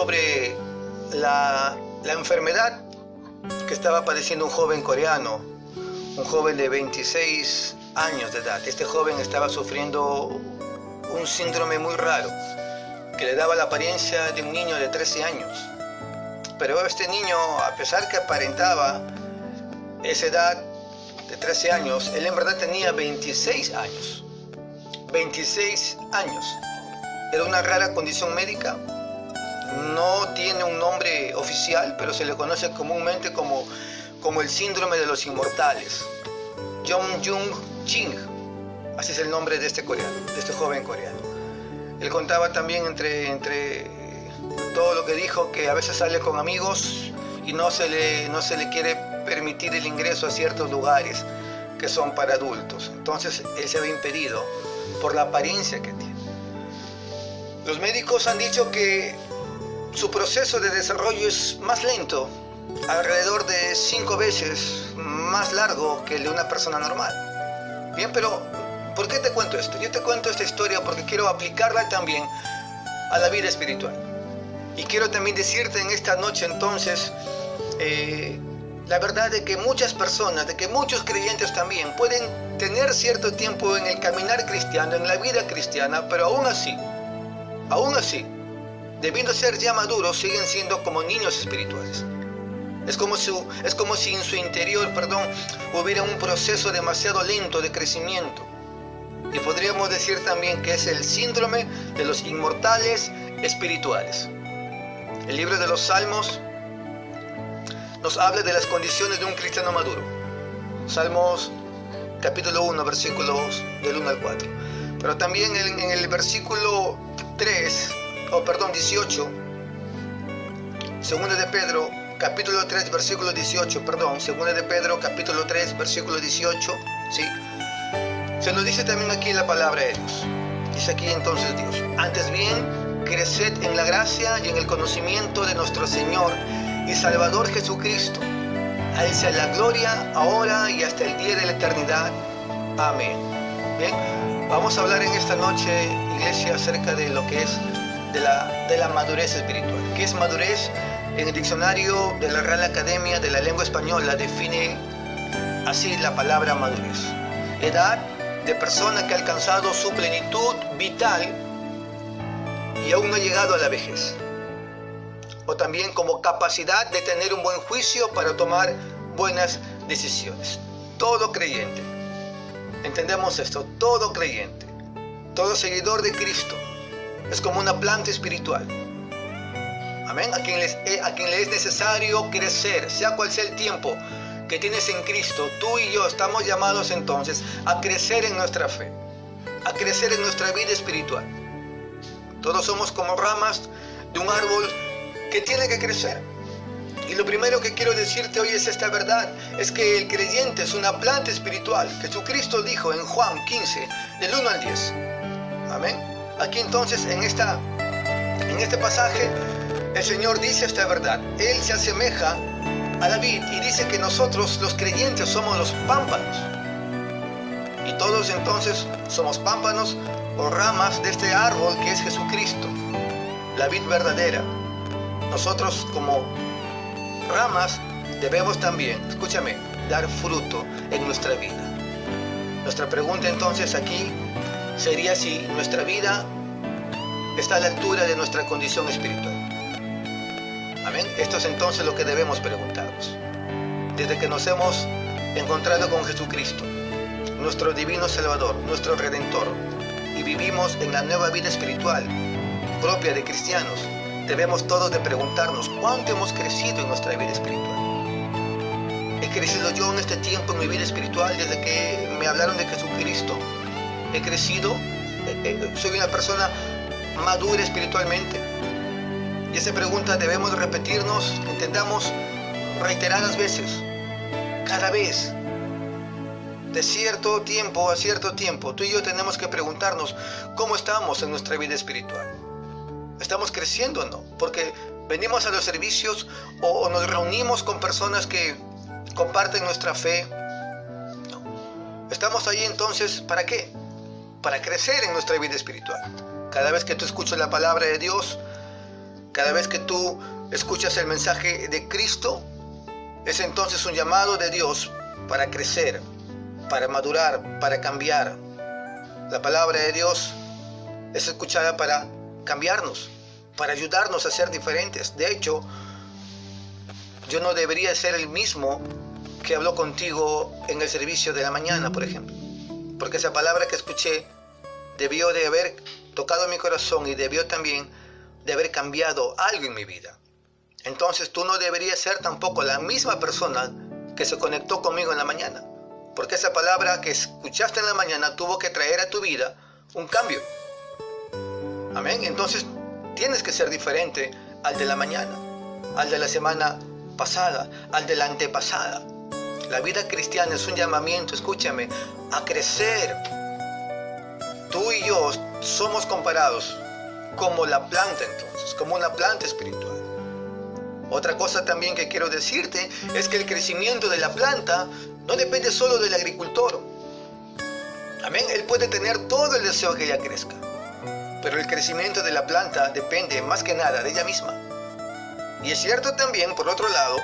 sobre la enfermedad que estaba padeciendo un joven coreano, un joven de 26 años de edad. Este joven estaba sufriendo un síndrome muy raro que le daba la apariencia de un niño de 13 años. Pero este niño, a pesar que aparentaba esa edad de 13 años, él en verdad tenía 26 años. 26 años. Era una rara condición médica. No tiene un nombre oficial, pero se le conoce comúnmente como el síndrome de los inmortales. Jung-Jung-Ching, así es el nombre de este coreano, de este joven coreano. Él contaba también entre todo lo que dijo, que a veces sale con amigos y no se le quiere permitir el ingreso a ciertos lugares que son para adultos. Entonces él se ve impedido por la apariencia que tiene. Los médicos han dicho que su proceso de desarrollo es más lento, alrededor de 5 veces más largo que el de una persona normal. Bien, pero ¿por qué te cuento esto? Yo te cuento esta historia porque quiero aplicarla también a la vida espiritual. Y quiero también decirte en esta noche entonces la verdad de que muchas personas, de que muchos creyentes también pueden tener cierto tiempo en el caminar cristiano, en la vida cristiana, pero aún así, debiendo ser ya maduros, siguen siendo como niños espirituales. Es como si en su interior, hubiera un proceso demasiado lento de crecimiento. Y podríamos decir también que es el síndrome de los inmortales espirituales. El libro de los Salmos nos habla de las condiciones de un cristiano maduro. Salmos capítulo 1, versículos del 1 al 4. Pero también en el versículo 18, Segunda de Pedro, capítulo 3, versículo 18, Segunda de Pedro, capítulo 3, versículo 18, ¿sí? Se nos dice también aquí la palabra de Dios. Dice aquí entonces Dios: antes bien, creced en la gracia y en el conocimiento de nuestro Señor y Salvador Jesucristo. A Él sea la gloria, ahora y hasta el día de la eternidad. Amén. Bien, vamos a hablar en esta noche, iglesia, acerca de lo que es de la madurez espiritual. ¿Qué es madurez? En el diccionario de la Real Academia de la Lengua Española define así la palabra madurez: edad de persona que ha alcanzado su plenitud vital y aún no ha llegado a la vejez. O también como capacidad de tener un buen juicio para tomar buenas decisiones. Todo creyente, entendemos esto, todo creyente, todo seguidor de Cristo es como una planta espiritual. Amén. A quien le es necesario crecer, sea cual sea el tiempo que tienes en Cristo, tú y yo estamos llamados entonces a crecer en nuestra fe, a crecer en nuestra vida espiritual. Todos somos como ramas de un árbol que tiene que crecer. Y lo primero que quiero decirte hoy es esta verdad: es que el creyente es una planta espiritual. Jesucristo dijo en Juan 15, del 1 al 10. Amén. Aquí entonces en este pasaje el Señor dice esta verdad. Él se asemeja a la vid y dice que nosotros los creyentes somos los pámpanos. Y todos entonces somos pámpanos o ramas de este árbol que es Jesucristo, la vid verdadera. Nosotros como ramas debemos también, escúchame, dar fruto en nuestra vida. Nuestra pregunta entonces aquí sería si nuestra vida está a la altura de nuestra condición espiritual. Amén. Esto es entonces lo que debemos preguntarnos. Desde que nos hemos encontrado con Jesucristo, nuestro divino Salvador, nuestro Redentor, y vivimos en la nueva vida espiritual propia de cristianos, debemos todos de preguntarnos cuánto hemos crecido en nuestra vida espiritual. ¿He crecido yo en este tiempo en mi vida espiritual desde que me hablaron de Jesucristo? ¿He crecido? ¿Soy una persona madura espiritualmente? Y esa pregunta debemos repetirnos, entendamos, reiteradas veces, cada vez. De cierto tiempo a cierto tiempo, tú y yo tenemos que preguntarnos cómo estamos en nuestra vida espiritual. ¿Estamos creciendo o no? Porque venimos a los servicios o nos reunimos con personas que comparten nuestra fe. No. Estamos ahí entonces, ¿para qué? Para crecer en nuestra vida espiritual. Cada vez que tú escuchas la palabra de Dios, Cada vez que tú escuchas el mensaje de Cristo, es entonces un llamado de Dios para crecer, para madurar, para cambiar. La palabra de Dios es escuchada para cambiarnos, para ayudarnos a ser diferentes. De hecho, yo no debería ser el mismo que habló contigo en el servicio de la mañana, por ejemplo. Porque esa palabra que escuché debió de haber tocado mi corazón y debió también de haber cambiado algo en mi vida. Entonces tú no deberías ser tampoco la misma persona que se conectó conmigo en la mañana. Porque esa palabra que escuchaste en la mañana tuvo que traer a tu vida un cambio. Amén. Entonces tienes que ser diferente al de la mañana, al de la semana pasada, al de la antepasada. La vida cristiana es un llamamiento, escúchame, a crecer. Tú y yo somos comparados como la planta entonces, como una planta espiritual. Otra cosa también que quiero decirte es que el crecimiento de la planta no depende solo del agricultor. Amén. Él puede tener todo el deseo que ella crezca, pero el crecimiento de la planta depende más que nada de ella misma. Y es cierto también, por otro lado,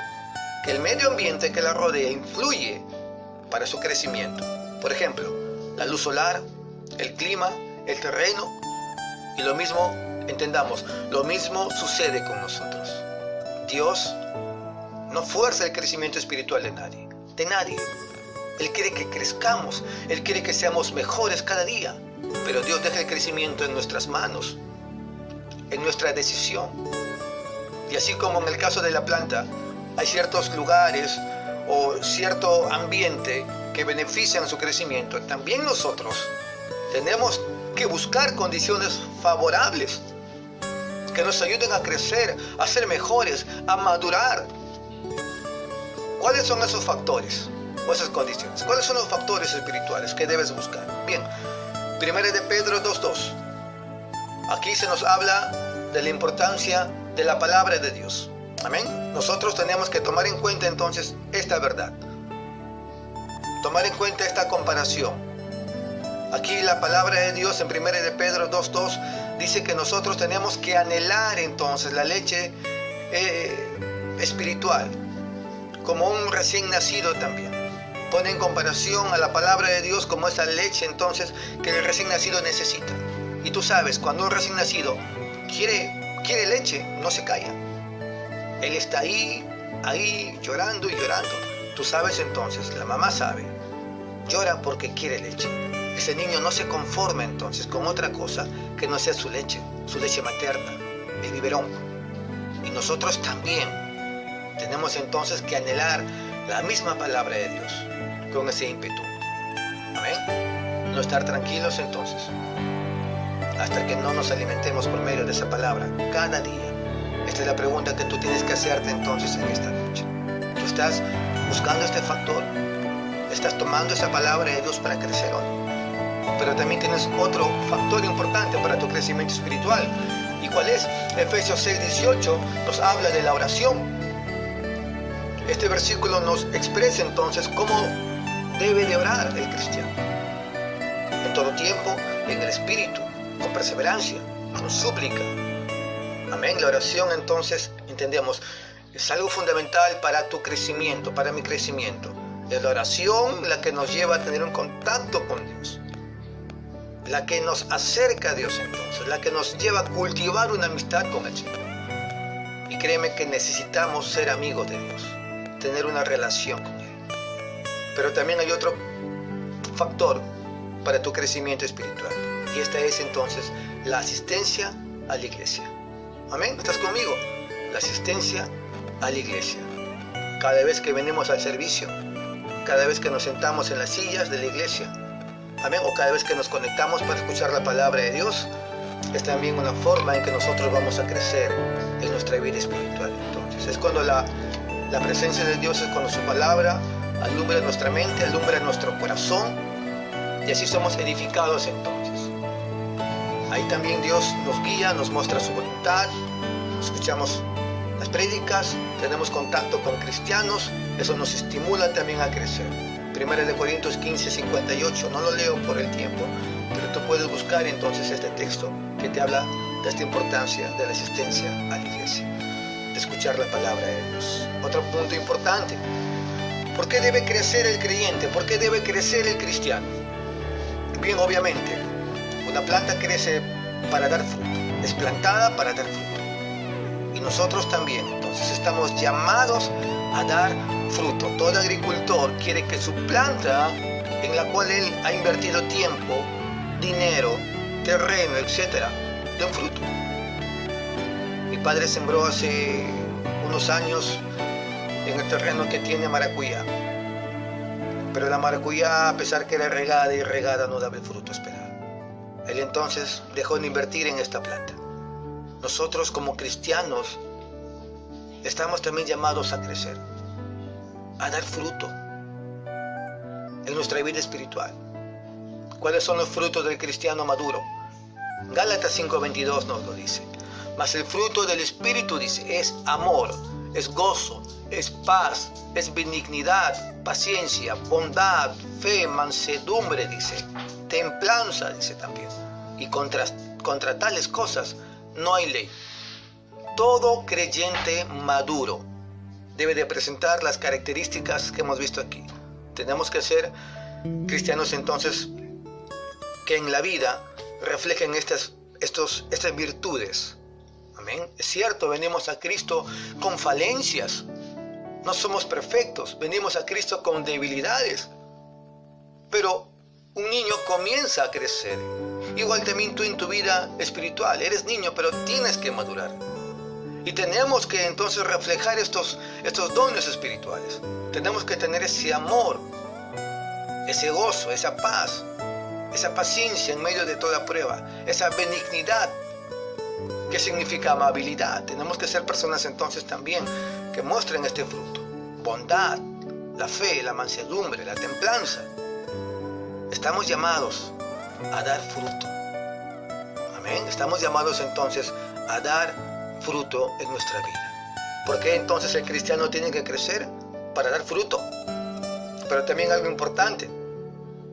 que el medio ambiente que la rodea influye para su crecimiento. Por ejemplo, la luz solar, el clima, el terreno. Y lo mismo, entendamos, lo mismo sucede con nosotros. Dios no fuerza el crecimiento espiritual de nadie, de nadie. Él quiere que crezcamos, Él quiere que seamos mejores cada día. Pero Dios deja el crecimiento en nuestras manos, en nuestra decisión. Y así como en el caso de la planta, hay ciertos lugares o cierto ambiente que benefician su crecimiento, también nosotros tenemos que buscar condiciones favorables que nos ayuden a crecer, a ser mejores, a madurar. ¿Cuáles son esos factores o esas condiciones? ¿Cuáles son los factores espirituales que debes buscar? Bien, 1 de Pedro 2:2. Aquí se nos habla de la importancia de la palabra de Dios. Amén. Nosotros tenemos que tomar en cuenta entonces esta verdad. Tomar en cuenta esta comparación. Aquí la palabra de Dios en 1 de Pedro 2:2 dice que nosotros tenemos que anhelar entonces la leche espiritual, como un recién nacido también. Pone en comparación a la palabra de Dios como esa leche entonces que el recién nacido necesita. Y tú sabes, cuando un recién nacido quiere leche, no se calla. Él está ahí llorando y llorando. Tú sabes entonces, la mamá sabe, llora porque quiere leche. Ese niño no se conforma entonces con otra cosa que no sea su leche materna, el biberón. Y nosotros también tenemos entonces que anhelar la misma palabra de Dios con ese ímpetu. Amén. No estar tranquilos entonces hasta que no nos alimentemos por medio de esa palabra cada día. Esta es la pregunta que tú tienes que hacerte entonces en esta noche. ¿Tú estás buscando este factor? ¿Estás tomando esa palabra de Dios para crecer hoy? Pero también tienes otro factor importante para tu crecimiento espiritual. ¿Y cuál es? Efesios 6:18 nos habla de la oración. Este versículo nos expresa entonces cómo debe de orar el cristiano. En todo tiempo, en el Espíritu, con perseverancia, con súplica. Amén. La oración entonces, entendemos, es algo fundamental para tu crecimiento, para mi crecimiento. Es la oración la que nos lleva a tener un contacto con Dios. La que nos acerca a Dios entonces, la que nos lleva a cultivar una amistad con el Señor. Y créeme que necesitamos ser amigos de Dios, tener una relación con Él. Pero también hay otro factor para tu crecimiento espiritual. Y esta es entonces la asistencia a la iglesia. Amén. ¿Estás conmigo? La asistencia a la iglesia. Cada vez que venimos al servicio, cada vez que nos sentamos en las sillas de la iglesia, amén, o cada vez que nos conectamos para escuchar la palabra de Dios, es también una forma en que nosotros vamos a crecer en nuestra vida espiritual. Entonces, es cuando la presencia de Dios, es cuando su palabra alumbra nuestra mente, alumbra nuestro corazón, y así somos edificados entonces. Ahí también Dios nos guía, nos muestra su voluntad, escuchamos las prédicas, tenemos contacto con cristianos, eso nos estimula también a crecer. 1 Corintios 15:58, no lo leo por el tiempo, pero tú puedes buscar entonces este texto que te habla de esta importancia de la asistencia a la iglesia, de escuchar la palabra de Dios. Otro punto importante: ¿por qué debe crecer el creyente? ¿Por qué debe crecer el cristiano? Bien, obviamente, una planta crece para dar fruto, es plantada para dar fruto. Y nosotros también, entonces, estamos llamados a dar fruto. Todo agricultor quiere que su planta, en la cual él ha invertido tiempo, dinero, terreno, etc., dé un fruto. Mi padre sembró hace unos años en el terreno que tiene maracuyá. Pero la maracuyá, a pesar que era regada y regada, no daba el fruto esperado. Él entonces dejó de invertir en esta planta. Nosotros como cristianos estamos también llamados a crecer, a dar fruto en nuestra vida espiritual. ¿Cuáles son los frutos del cristiano maduro? Gálatas 5:22 nos lo dice. Mas el fruto del Espíritu, dice, es amor, es gozo, es paz, es benignidad, paciencia, bondad, fe, mansedumbre, dice, templanza, dice también. Y contra tales cosas no hay ley. Todo creyente maduro debe de presentar las características que hemos visto aquí. Tenemos que ser cristianos entonces que en la vida reflejen estas virtudes. Amén. Es cierto, venimos a Cristo con falencias. No somos perfectos. Venimos a Cristo con debilidades. Pero un niño comienza a crecer. Igual también tú en tu vida espiritual. Eres niño, pero tienes que madurar. Y tenemos que entonces reflejar estos dones espirituales. Tenemos que tener ese amor, ese gozo, esa paz, esa paciencia en medio de toda prueba, esa benignidad, que significa amabilidad. Tenemos que ser personas entonces también que muestren este fruto. Bondad, la fe, la mansedumbre, la templanza. Estamos llamados a dar fruto. Amén. Estamos llamados entonces a dar fruto en nuestra vida. ¿Por qué entonces el cristiano tiene que crecer? Para dar fruto. Pero también algo importante,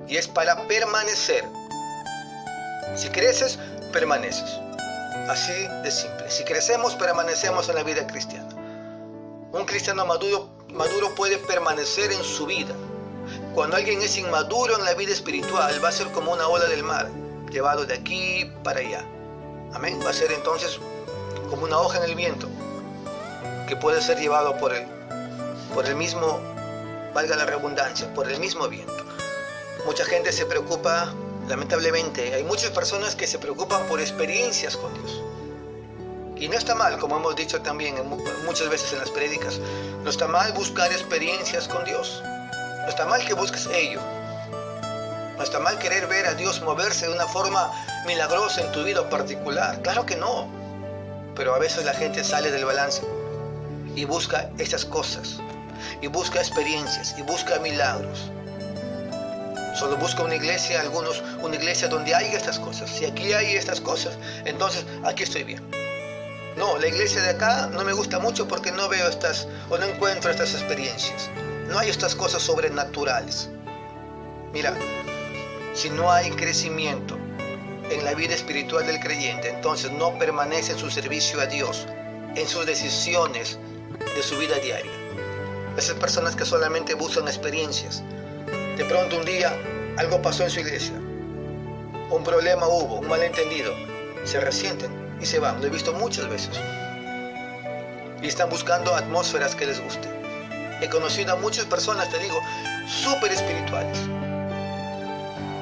y es para permanecer. Si creces, permaneces. Así de simple. Si crecemos, permanecemos en la vida cristiana. Un cristiano maduro puede permanecer en su vida. Cuando alguien es inmaduro en la vida espiritual, va a ser como una ola del mar, llevado de aquí para allá. Amén. Va a ser entonces como una hoja en el viento, que puede ser llevado por el mismo, valga la redundancia, por el mismo viento. Mucha gente se preocupa, lamentablemente, hay muchas personas que se preocupan por experiencias con Dios. Y no está mal, como hemos dicho también muchas veces en las prédicas, no está mal buscar experiencias con Dios. No está mal que busques ello. No está mal querer ver a Dios moverse de una forma milagrosa en tu vida particular. Claro que no. Pero a veces la gente sale del balance y busca estas cosas, y busca experiencias, y busca milagros. Solo busca una iglesia, una iglesia donde hay estas cosas. Si aquí hay estas cosas, entonces aquí estoy bien. No, la iglesia de acá no me gusta mucho porque no veo no encuentro estas experiencias. No hay estas cosas sobrenaturales. Mira, si no hay crecimiento en la vida espiritual del creyente, entonces no permanece en su servicio a Dios, en sus decisiones de su vida diaria. Esas personas que solamente buscan experiencias. De pronto un día algo pasó en su iglesia, un problema hubo, un malentendido, se resienten y se van. Lo he visto muchas veces. Y están buscando atmósferas que les gusten. He conocido a muchas personas, te digo, súper espirituales,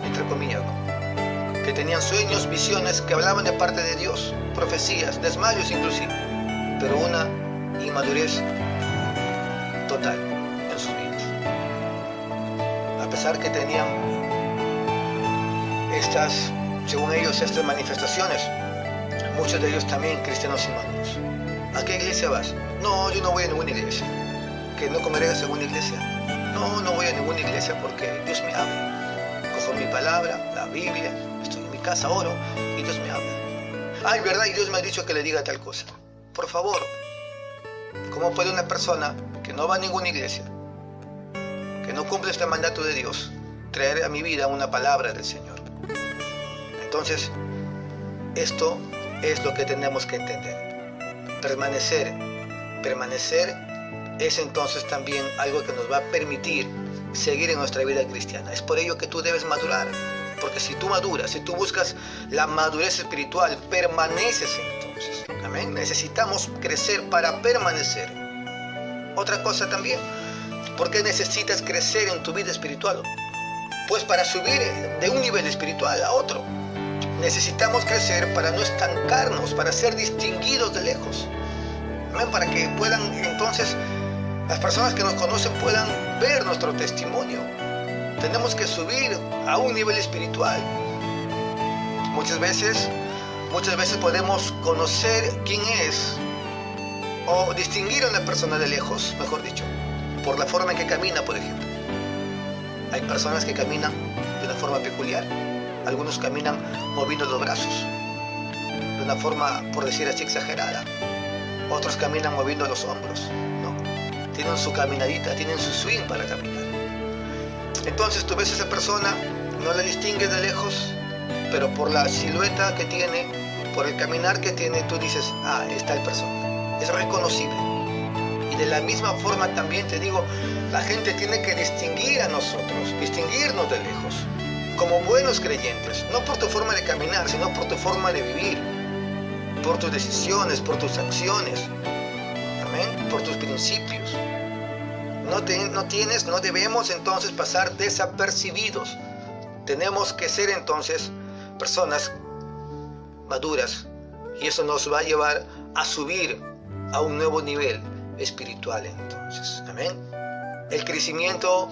entre comillas, ¿no? Que tenían sueños, visiones, que hablaban de parte de Dios, profecías, desmayos inclusive, pero una inmadurez total en sus vidas. A pesar que tenían según ellos, estas manifestaciones, muchos de ellos también cristianos inmaduros. ¿A qué iglesia vas? No, yo no voy a ninguna iglesia. ¿Que no congregas en una iglesia? No, no voy a ninguna iglesia porque Dios me habla. Cojo mi palabra, la Biblia, estoy en mi casa, oro y Dios me habla. Ay, ¿verdad? Y Dios me ha dicho que le diga tal cosa. Por favor, ¿cómo puede una persona que no va a ninguna iglesia, que no cumple este mandato de Dios, traer a mi vida una palabra del Señor? Entonces, esto es lo que tenemos que entender. Permanecer es entonces también algo que nos va a permitir seguir en nuestra vida cristiana. Es por ello que tú debes madurar, porque si tú maduras, si tú buscas la madurez espiritual, permaneces entonces. Amén. Necesitamos crecer para permanecer. Otra cosa también, ¿por qué necesitas crecer en tu vida espiritual? Pues para subir de un nivel espiritual a otro. Necesitamos crecer para no estancarnos, para ser distinguidos de lejos. Amén. Para que puedan entonces las personas que nos conocen puedan ver nuestro testimonio. Tenemos que subir a un nivel espiritual. Muchas veces podemos conocer quién es o distinguir a una persona de lejos, mejor dicho, por la forma en que camina, por ejemplo. Hay personas que caminan de una forma peculiar. Algunos caminan moviendo los brazos de una forma, por decir así, exagerada. Otros caminan moviendo los hombros, ¿no? Tienen su caminadita, tienen su swing para caminar. Entonces tú ves a esa persona, no la distingues de lejos, pero por la silueta que tiene, por el caminar que tiene, tú dices, es tal persona. Es reconocible. Y de la misma forma también te digo, la gente tiene que distinguir a nosotros, distinguirnos de lejos, como buenos creyentes, no por tu forma de caminar, sino por tu forma de vivir, por tus decisiones, por tus acciones, amén, por tus principios. No debemos entonces pasar desapercibidos. Tenemos que ser entonces personas maduras, y eso nos va a llevar a subir a un nuevo nivel espiritual entonces, amén. El crecimiento,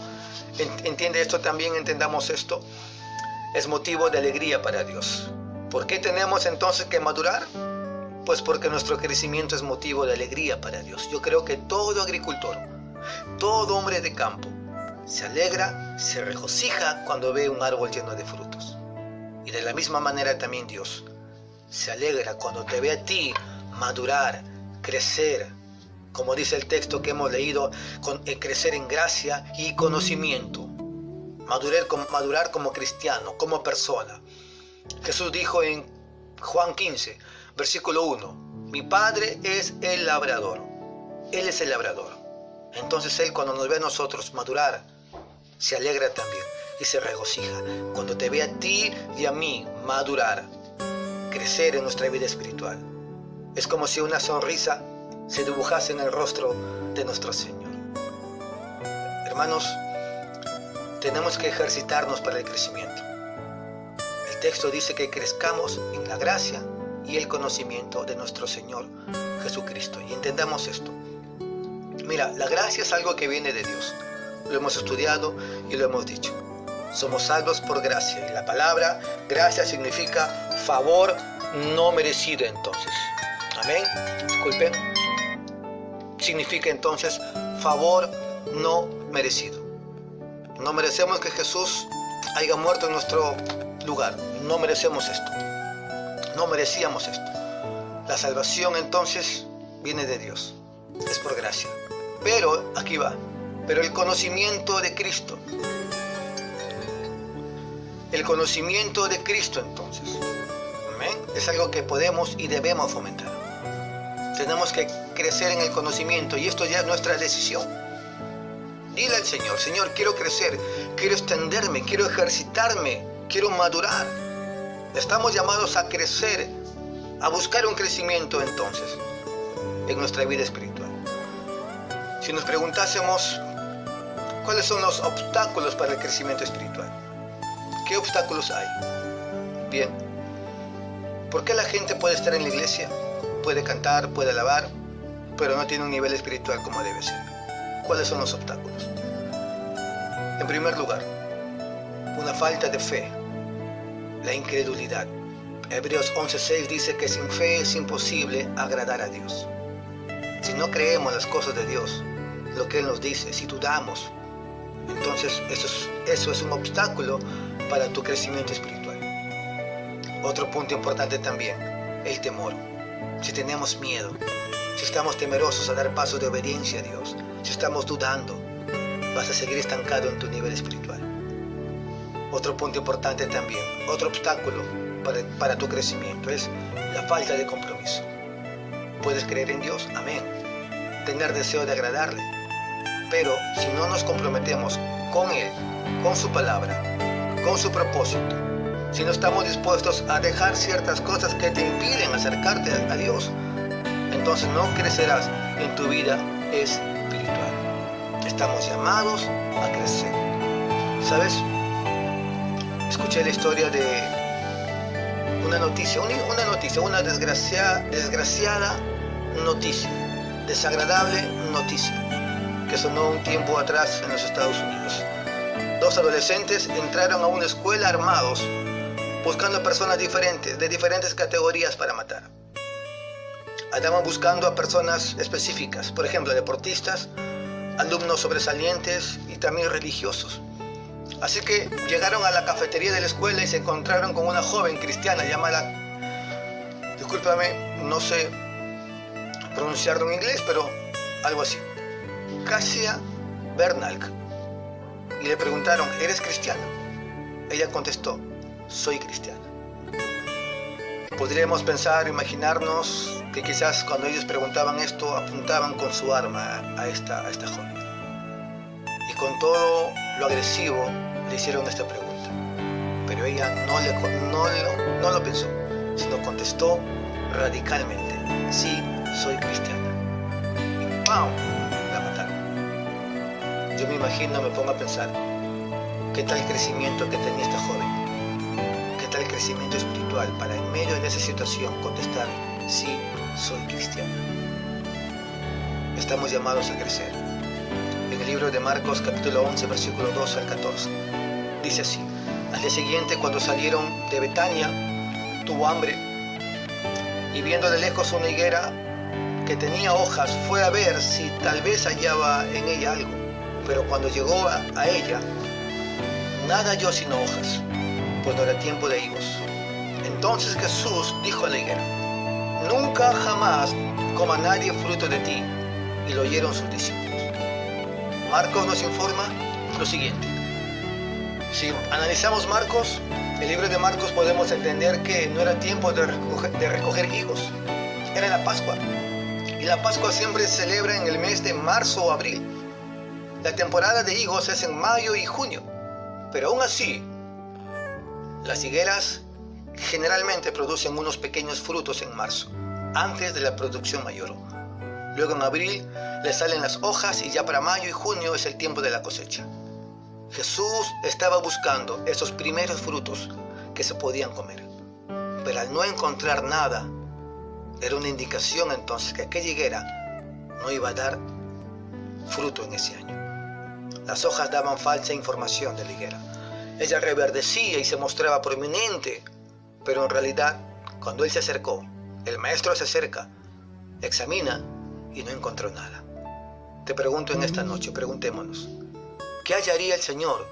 entiende esto también, entendamos esto, es motivo de alegría para Dios. ¿Por qué tenemos entonces que madurar? Pues porque nuestro crecimiento es motivo de alegría para Dios. Yo creo que todo agricultor, todo hombre de campo, se alegra, se regocija cuando ve un árbol lleno de frutos. Y de la misma manera también Dios se alegra cuando te ve a ti madurar, crecer, como dice el texto que hemos leído, crecer en gracia y conocimiento. Madurar como cristiano, como persona. Jesús dijo en Juan 15, versículo 1, mi Padre es el labrador. Él es el labrador. Entonces Él, cuando nos ve a nosotros madurar, se alegra también y se regocija cuando te ve a ti y a mí madurar, crecer en nuestra vida espiritual. Es como si una sonrisa se dibujase en el rostro de nuestro Señor. Hermanos, tenemos que ejercitarnos para el crecimiento. El texto dice que crezcamos en la gracia y el conocimiento de nuestro Señor Jesucristo. Y entendamos esto. Mira, la gracia es algo que viene de Dios. Lo hemos estudiado y lo hemos dicho. Somos salvos por gracia. Y la palabra gracia significa favor no merecido entonces. Amén. Disculpen. Significa entonces favor no merecido. No merecemos que Jesús haya muerto en nuestro lugar. No merecemos esto. No merecíamos esto. La salvación entonces viene de Dios. Es por gracia. Pero, aquí va, pero el conocimiento de Cristo. El conocimiento de Cristo entonces. ¿Amén? Es algo que podemos y debemos fomentar. Tenemos que crecer en el conocimiento y esto ya es nuestra decisión. Dile al Señor, Señor, quiero crecer, quiero extenderme, quiero ejercitarme, quiero madurar. Estamos llamados a crecer, a buscar un crecimiento entonces en nuestra vida espiritual. Si nos preguntásemos cuáles son los obstáculos para el crecimiento espiritual, ¿qué obstáculos hay? Bien, ¿por qué la gente puede estar en la iglesia, puede cantar, puede alabar, pero no tiene un nivel espiritual como debe ser? ¿Cuáles son los obstáculos? En primer lugar, una falta de fe, la incredulidad. Hebreos 11:6 dice que sin fe es imposible agradar a Dios. Si no creemos las cosas de Dios, lo que Él nos dice, si dudamos, entonces eso es un obstáculo para tu crecimiento espiritual. Otro punto importante también, el temor. Si tenemos miedo, si estamos temerosos a dar pasos de obediencia a Dios, si estamos dudando, vas a seguir estancado en tu nivel espiritual. Otro punto importante también, otro obstáculo, para tu crecimiento, es la falta de compromiso. Puedes creer en Dios, amén, tener deseo de agradarle, pero si no nos comprometemos con Él, con su palabra, con su propósito, si no estamos dispuestos a dejar ciertas cosas que te impiden acercarte a Dios, entonces no crecerás en tu vida espiritual. Estamos llamados a crecer. ¿Sabes? Escuché la historia de una desgraciada noticia, desagradable noticia, que sonó un tiempo atrás en los Estados Unidos. 2 adolescentes entraron a una escuela armados, buscando personas diferentes, de diferentes categorías para matar. Andaban buscando a personas específicas, por ejemplo, deportistas, alumnos sobresalientes y también religiosos. Así que llegaron a la cafetería de la escuela y se encontraron con una joven cristiana llamada, discúlpame, no sé pronunciarlo en inglés, pero algo así, Cassia Bernalk. Y le preguntaron, ¿eres cristiana? Ella contestó, soy cristiana. Podríamos pensar, imaginarnos que quizás cuando ellos preguntaban esto, apuntaban con su arma a esta joven. Y con todo lo agresivo le hicieron esta pregunta. Pero ella no lo pensó, sino contestó radicalmente, sí, soy cristiana. Y ¡pam!, la mataron. Yo me imagino, me pongo a pensar, ¿qué tal crecimiento que tenía esta joven? ¿Qué tal crecimiento espiritual para en medio de esa situación contestar, sí, soy cristiana? Estamos llamados a crecer. En el libro de Marcos, capítulo 11, versículo 12 al 14, dice así: al día siguiente, cuando salieron de Betania, tuvo hambre, y viendo de lejos una higuera que tenía hojas, fue a ver si tal vez hallaba en ella algo. Pero cuando llegó a ella, nada halló sino hojas, pues no era tiempo de higos. Entonces Jesús dijo a la higuera, nunca jamás coma nadie fruto de ti. Y lo oyeron sus discípulos. Marcos nos informa lo siguiente. Si analizamos Marcos, el libro de Marcos, podemos entender que no era tiempo de recoger higos. Era la Pascua. Y la Pascua siempre se celebra en el mes de marzo o abril. La temporada de higos es en mayo y junio. Pero aún así, las higueras generalmente producen unos pequeños frutos en marzo, antes de la producción mayor. Luego en abril le salen las hojas y ya para mayo y junio es el tiempo de la cosecha. Jesús estaba buscando esos primeros frutos que se podían comer. Pero al no encontrar nada, era una indicación entonces que aquella higuera no iba a dar fruto en ese año. Las hojas daban falsa información de la higuera. Ella reverdecía y se mostraba prominente, pero en realidad, cuando él se acercó, el maestro se acerca, examina y no encontró nada. Te pregunto en esta noche, preguntémonos, ¿qué hallaría el Señor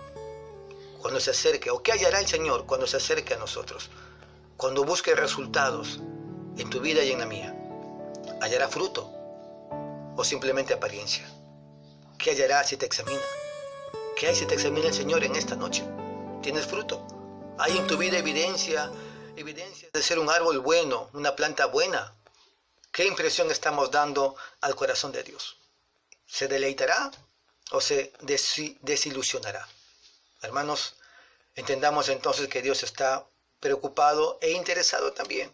cuando se acerque? ¿O qué hallará el Señor cuando se acerque a nosotros? Cuando busque resultados en tu vida y en la mía. ¿Hallará fruto o simplemente apariencia? ¿Qué hallará si te examina? ¿Qué hay si te examina el Señor en esta noche? ¿Tienes fruto? ¿Hay en tu vida evidencia de ser un árbol bueno, una planta buena? ¿Qué impresión estamos dando al corazón de Dios? ¿Se deleitará o se desilusionará? Hermanos, entendamos entonces que Dios está preocupado e interesado también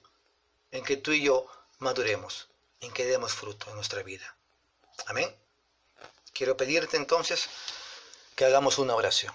en que tú y yo maduremos, en que demos fruto en nuestra vida. Amén. Quiero pedirte entonces que hagamos una oración.